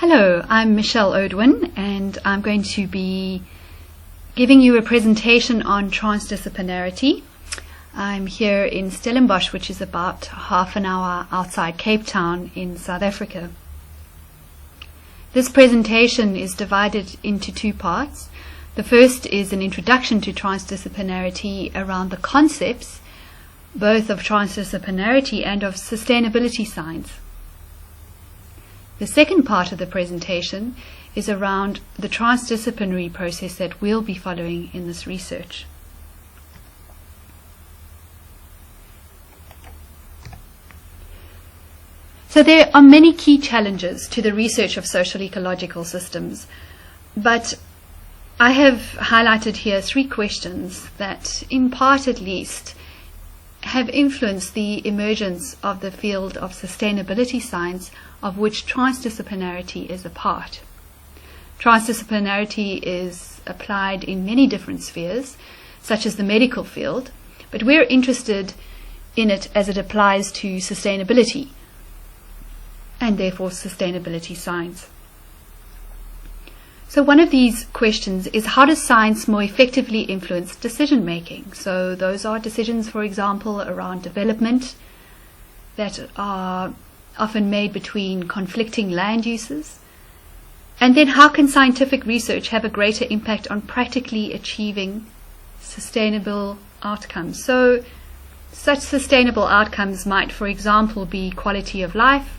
Hello, I'm Michelle Odwin, and I'm going to be giving you a presentation on transdisciplinarity. I'm here in Stellenbosch, which is about half an hour outside Cape Town in South Africa. This presentation is divided into two parts. The first is an introduction to transdisciplinarity around the concepts, both of transdisciplinarity and of sustainability science. The second part of the presentation is around the transdisciplinary process that we'll be following in this research. So there are many key challenges to the research of social ecological systems, but I have highlighted here three questions that, in part at least, have influenced the emergence of the field of sustainability science, of which transdisciplinarity is a part. Transdisciplinarity is applied in many different spheres, such as the medical field, but we're interested in it as it applies to sustainability, and therefore sustainability science. So one of these questions is, how does science more effectively influence decision making? So those are decisions, for example, around development that are often made between conflicting land uses. And then how can scientific research have a greater impact on practically achieving sustainable outcomes? So such sustainable outcomes might, for example, be quality of life,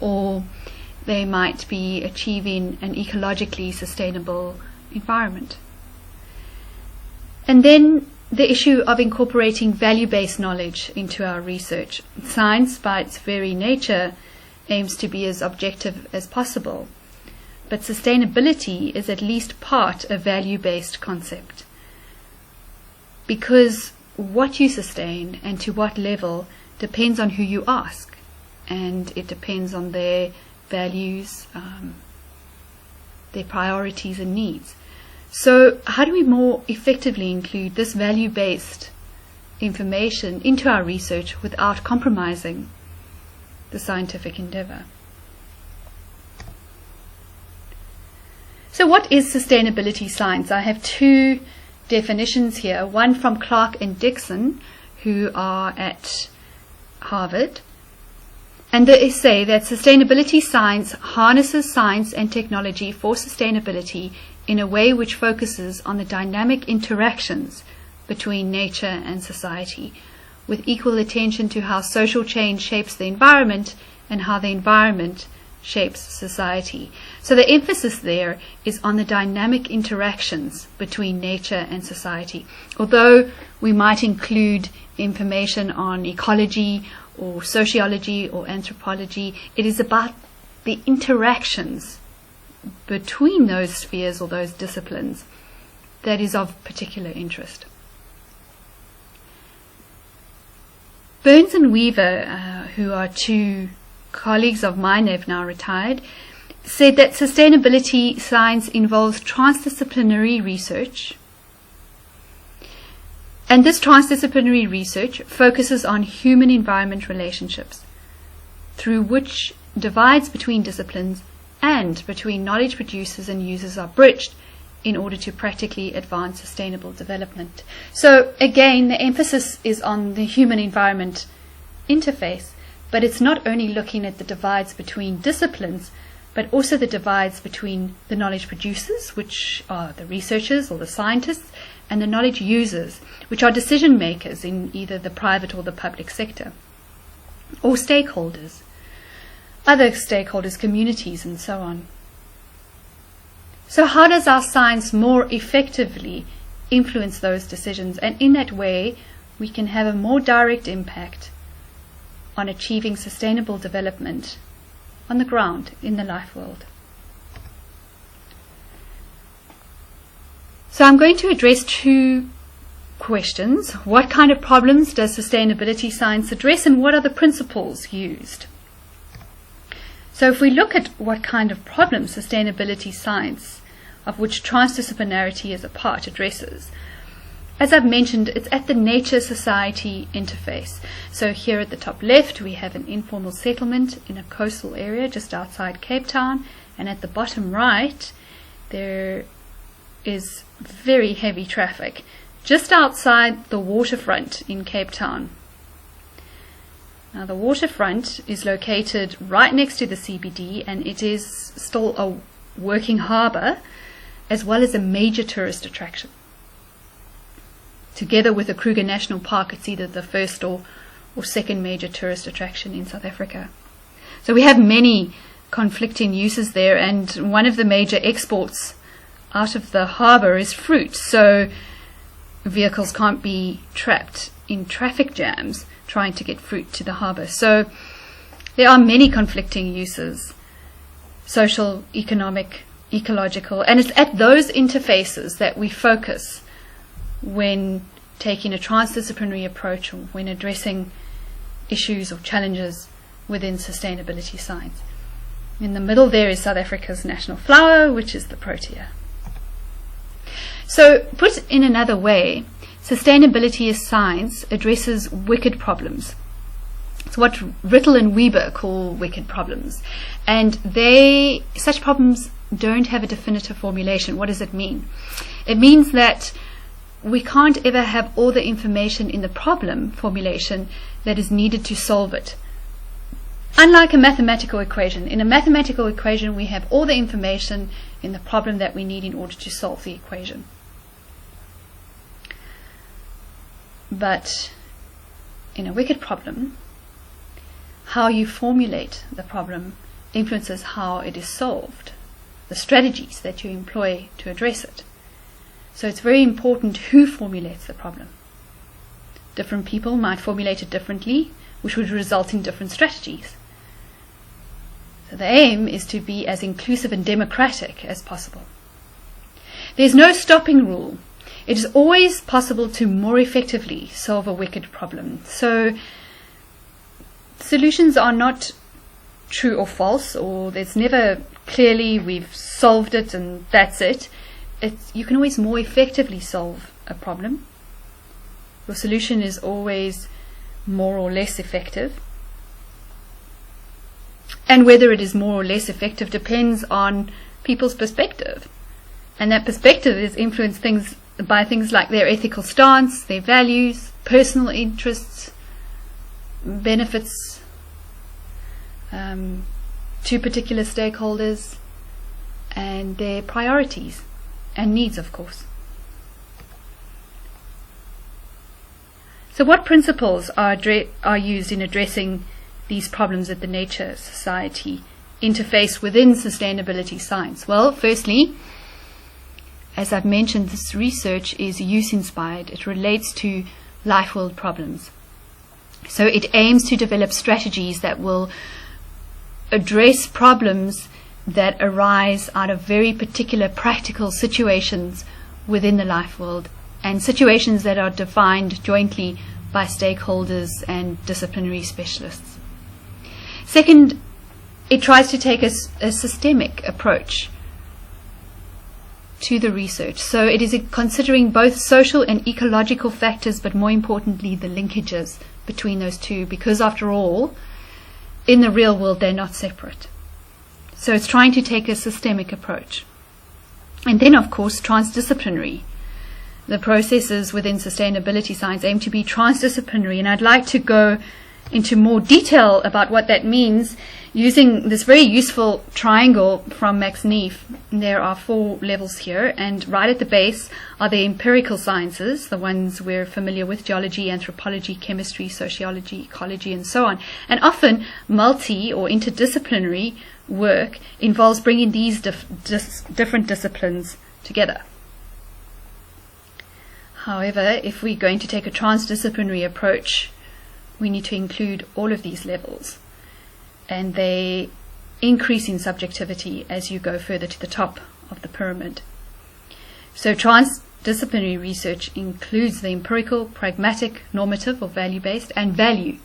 or they might be achieving an ecologically sustainable environment. And then the issue of incorporating value-based knowledge into our research. Science, by its very nature, aims to be as objective as possible, but sustainability is at least part a value-based concept, because what you sustain and to what level depends on who you ask, and it depends on their values, their priorities and needs. So how do we more effectively include this value-based information into our research without compromising the scientific endeavor? So what is sustainability science? I have two definitions here, one from Clark and Dixon, who are at Harvard. And they say that sustainability science harnesses science and technology for sustainability in a way which focuses on the dynamic interactions between nature and society, with equal attention to how social change shapes the environment and how the environment shapes society. So the emphasis there is on the dynamic interactions between nature and society. Although we might include information on ecology or sociology or anthropology, it is about the interactions between those spheres or those disciplines that is of particular interest. Burns and Weaver, who are two colleagues of mine, they've now retired, said that sustainability science involves transdisciplinary research, and this transdisciplinary research focuses on human-environment relationships, through which divides between disciplines and between knowledge producers and users are bridged in order to practically advance sustainable development. So again, the emphasis is on the human-environment interface, but it's not only looking at the divides between disciplines, but also the divides between the knowledge producers, which are the researchers or the scientists, and the knowledge users, which are decision makers in either the private or the public sector, or stakeholders, other stakeholders, communities, and so on. So how does our science more effectively influence those decisions? And in that way, we can have a more direct impact on achieving sustainable development on the ground in the life world. So I'm going to address two questions. What kind of problems does sustainability science address, and what are the principles used? So if we look at what kind of problems sustainability science, of which transdisciplinarity is a part, addresses, as I've mentioned, it's at the nature-society interface. So here at the top left, we have an informal settlement in a coastal area just outside Cape Town. And at the bottom right, there is very heavy traffic just outside the waterfront in Cape Town. Now, the waterfront is located right next to the CBD, and it is still a working harbour as well as a major tourist attraction. Together with the Kruger National Park, it's either the first or second major tourist attraction in South Africa. So we have many conflicting uses there, and one of the major exports out of the harbour is fruit. So vehicles can't be trapped in traffic jams trying to get fruit to the harbour. So there are many conflicting uses: social, economic, ecological, and it's at those interfaces that we focus when taking a transdisciplinary approach or when addressing issues or challenges within sustainability science. In the middle there is South Africa's national flower, which is the protea. So, put in another way, sustainability as science addresses wicked problems. It's what Rittel and Weber call wicked problems. And such problems don't have a definitive formulation. What does it mean? It means that we can't ever have all the information in the problem formulation that is needed to solve it. Unlike a mathematical equation. In a mathematical equation, we have all the information in the problem that we need in order to solve the equation. But in a wicked problem, how you formulate the problem influences how it is solved, the strategies that you employ to address it. So it's very important who formulates the problem. Different people might formulate it differently, which would result in different strategies. So the aim is to be as inclusive and democratic as possible. There's no stopping rule. It is always possible to more effectively solve a wicked problem. So solutions are not true or false, or there's never clearly we've solved it and that's it. You can always more effectively solve a problem. Your solution is always more or less effective. And whether it is more or less effective depends on people's perspective. And that perspective is influenced by things like their ethical stance, their values, personal interests, benefits to particular stakeholders, and their priorities and needs, of course. So what principles are used in addressing these problems at the nature-society interface within sustainability science? Well, firstly, as I've mentioned, this research is use-inspired. It relates to life-world problems. So it aims to develop strategies that will address problems that arise out of very particular practical situations within the life world, and situations that are defined jointly by stakeholders and disciplinary specialists. Second, it tries to take a systemic approach to the research. So it is considering both social and ecological factors, but more importantly the linkages between those two, because after all, in the real world they're not separate. So it's trying to take a systemic approach. And then, of course, transdisciplinary. The processes within sustainability science aim to be transdisciplinary, and I'd like to go into more detail about what that means using this very useful triangle from Max Neef. There are 4 levels here, and right at the base are the empirical sciences, the ones we're familiar with: geology, anthropology, chemistry, sociology, ecology, and so on. And often multi or interdisciplinary work involves bringing these different disciplines together. However, if we're going to take a transdisciplinary approach, we need to include all of these levels, and they increase in subjectivity as you go further to the top of the pyramid. So transdisciplinary research includes the empirical, pragmatic, normative or value-based, and value.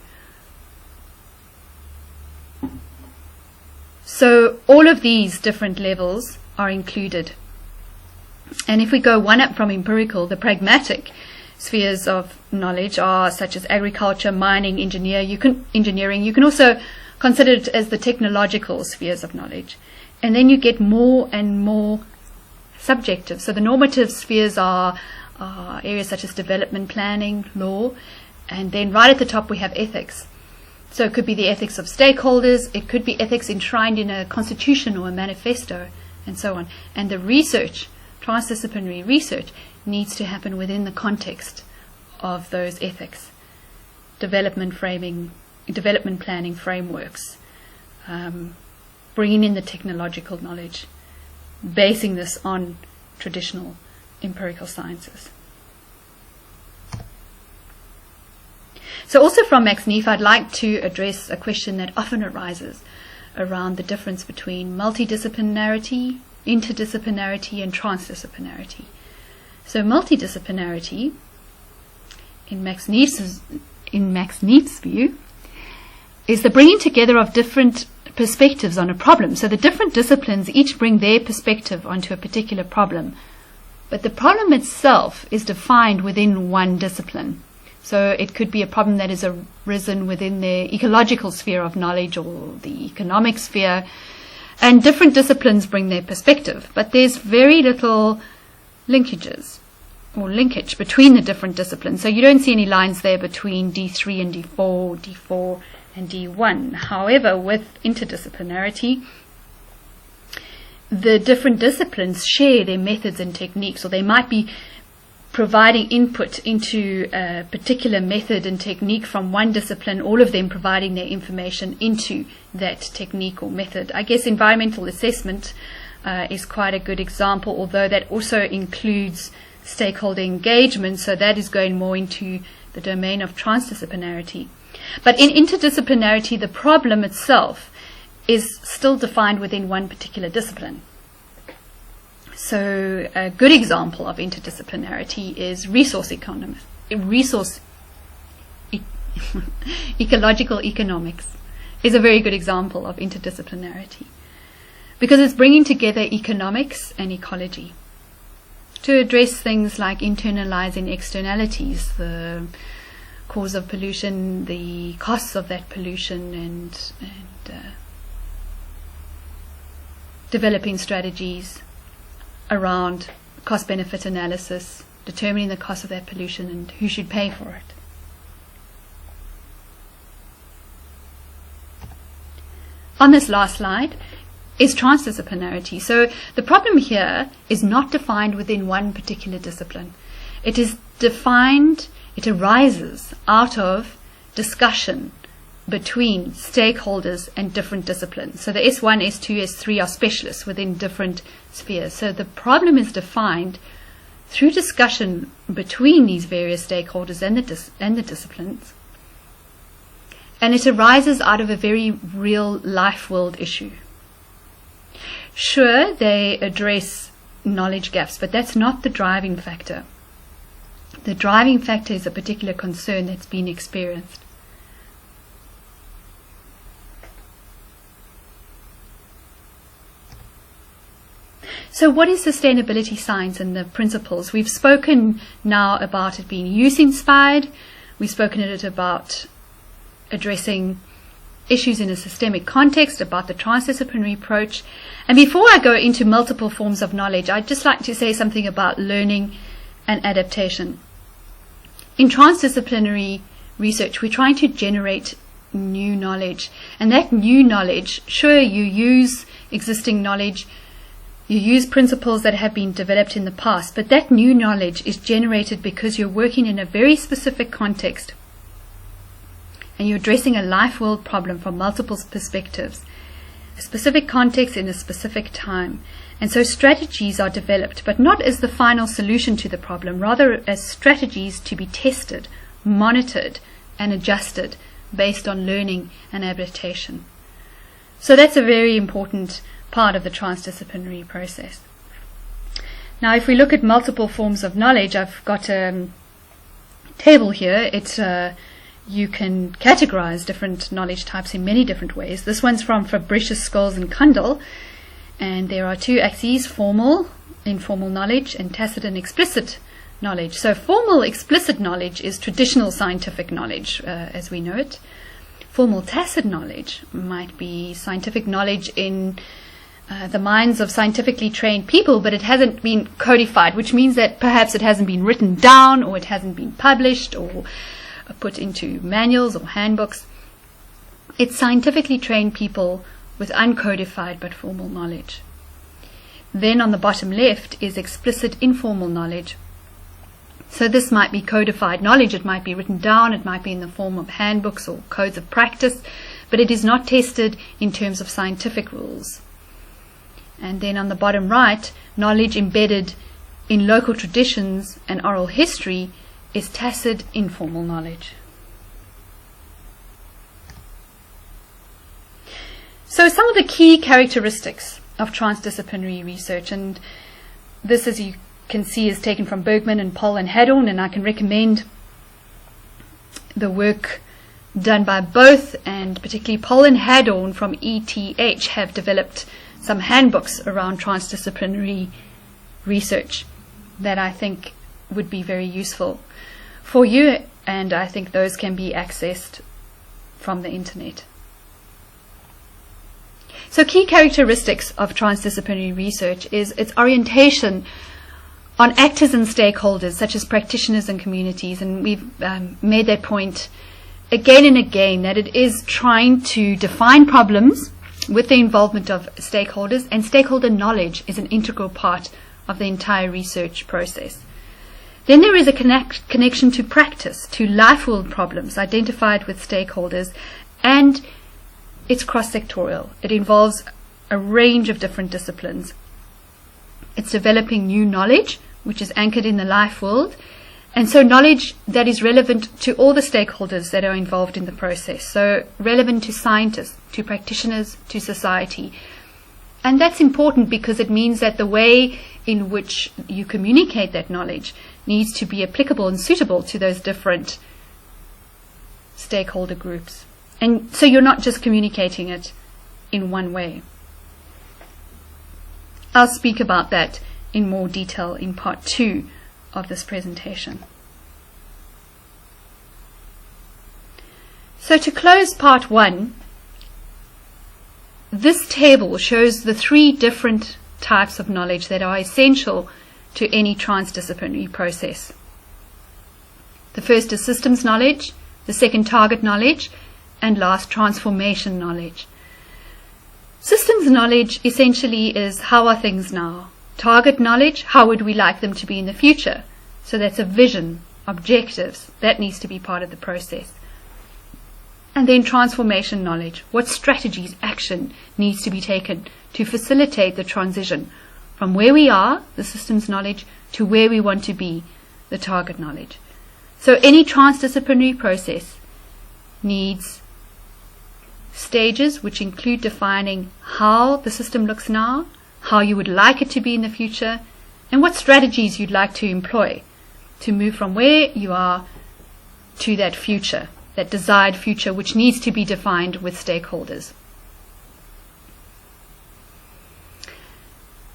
So all of these different levels are included. And if we go one up from empirical, the pragmatic spheres of knowledge are such as agriculture, mining, engineering. You can also consider it as the technological spheres of knowledge. And then you get more and more subjective. So the normative spheres are areas such as development planning, law, and then right at the top we have ethics. So it could be the ethics of stakeholders, it could be ethics enshrined in a constitution or a manifesto, and so on. And the research, transdisciplinary research, needs to happen within the context of those ethics, development planning frameworks, bringing in the technological knowledge, basing this on traditional empirical sciences. So also from Max Neef, I'd like to address a question that often arises around the difference between multidisciplinarity, interdisciplinarity, and transdisciplinarity. So multidisciplinarity, in Max Neef's view, is the bringing together of different perspectives on a problem. So the different disciplines each bring their perspective onto a particular problem, but the problem itself is defined within one discipline. So it could be a problem that has arisen within the ecological sphere of knowledge or the economic sphere, and different disciplines bring their perspective, but there's very little linkage between the different disciplines. So you don't see any lines there between D3 and D4, D4 and D1. However, with interdisciplinarity, the different disciplines share their methods and techniques, or they might be providing input into a particular method and technique from one discipline, all of them providing their information into that technique or method. I guess environmental assessment is quite a good example, although that also includes stakeholder engagement, so that is going more into the domain of transdisciplinarity. But in interdisciplinarity, the problem itself is still defined within one particular discipline. So a good example of interdisciplinarity is ecological economics is a very good example of interdisciplinarity, because it's bringing together economics and ecology to address things like internalizing externalities, the cause of pollution, the costs of that pollution, and developing strategies around cost-benefit analysis, determining the cost of that pollution and who should pay for it. On this last slide is transdisciplinarity. So the problem here is not defined within one particular discipline. It is defined, it arises out of discussion between stakeholders and different disciplines. So the S1, S2, S3 are specialists within different spheres. So the problem is defined through discussion between these various stakeholders and the disciplines. And it arises out of a very real life world issue. Sure, they address knowledge gaps, but that's not the driving factor. The driving factor is a particular concern that's been experienced. So what is sustainability science and the principles? We've spoken now about it being use-inspired. We've spoken about addressing issues in a systemic context, about the transdisciplinary approach. And before I go into multiple forms of knowledge, I'd just like to say something about learning and adaptation. In transdisciplinary research, we're trying to generate new knowledge. And that new knowledge, sure, you use existing knowledge, you use principles that have been developed in the past, but that new knowledge is generated because you're working in a very specific context and you're addressing a life world problem from multiple perspectives, a specific context in a specific time. And so strategies are developed, but not as the final solution to the problem, rather as strategies to be tested, monitored, and adjusted based on learning and adaptation. So that's a very important part of the transdisciplinary process. Now, if we look at multiple forms of knowledge, I've got a table here. You can categorize different knowledge types in many different ways. This one's from Fabricius, Scholes, and Kundal, and there are two axes: formal, informal knowledge, and tacit and explicit knowledge. So formal explicit knowledge is traditional scientific knowledge as we know it. Formal tacit knowledge might be scientific knowledge in the minds of scientifically trained people, but it hasn't been codified, which means that perhaps it hasn't been written down, or it hasn't been published or put into manuals or handbooks. It's scientifically trained people with uncodified but formal knowledge. Then on the bottom left is explicit informal knowledge. So this might be codified knowledge, it might be written down, it might be in the form of handbooks or codes of practice, but it is not tested in terms of scientific rules. And then on the bottom right, knowledge embedded in local traditions and oral history is tacit informal knowledge. So some of the key characteristics of transdisciplinary research, and this, as you can see, is taken from Bergman and Poll and Hadorn, and I can recommend the work done by both, and particularly Poll and Hadorn from ETH have developed some handbooks around transdisciplinary research that I think would be very useful for you, and I think those can be accessed from the internet. So key characteristics of transdisciplinary research is its orientation on actors and stakeholders such as practitioners and communities, and we've made that point again and again, that it is trying to define problems with the involvement of stakeholders, and stakeholder knowledge is an integral part of the entire research process. Then there is a connection to practice, to life world problems identified with stakeholders, and it's cross-sectorial. It involves a range of different disciplines. It's developing new knowledge, which is anchored in the life world, and so knowledge that is relevant to all the stakeholders that are involved in the process. So relevant to scientists, to practitioners, to society. And that's important because it means that the way in which you communicate that knowledge needs to be applicable and suitable to those different stakeholder groups. And so you're not just communicating it in one way. I'll speak about that in more detail in part 2 of this presentation. So to close part 1, this table shows the 3 different types of knowledge that are essential to any transdisciplinary process. The first is systems knowledge, the second target knowledge, and last transformation knowledge. Systems knowledge essentially is how are things now. Target knowledge, how would we like them to be in the future? So that's a vision, objectives, that needs to be part of the process. And then transformation knowledge, what strategies, action needs to be taken to facilitate the transition from where we are, the systems knowledge, to where we want to be, the target knowledge. So any transdisciplinary process needs stages which include defining how the system looks now, how you would like it to be in the future, and what strategies you'd like to employ to move from where you are to that future, that desired future which needs to be defined with stakeholders.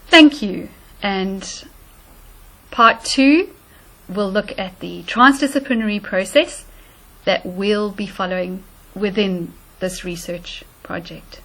Thank you. And part 2 will look at the transdisciplinary process that we'll be following within this research project.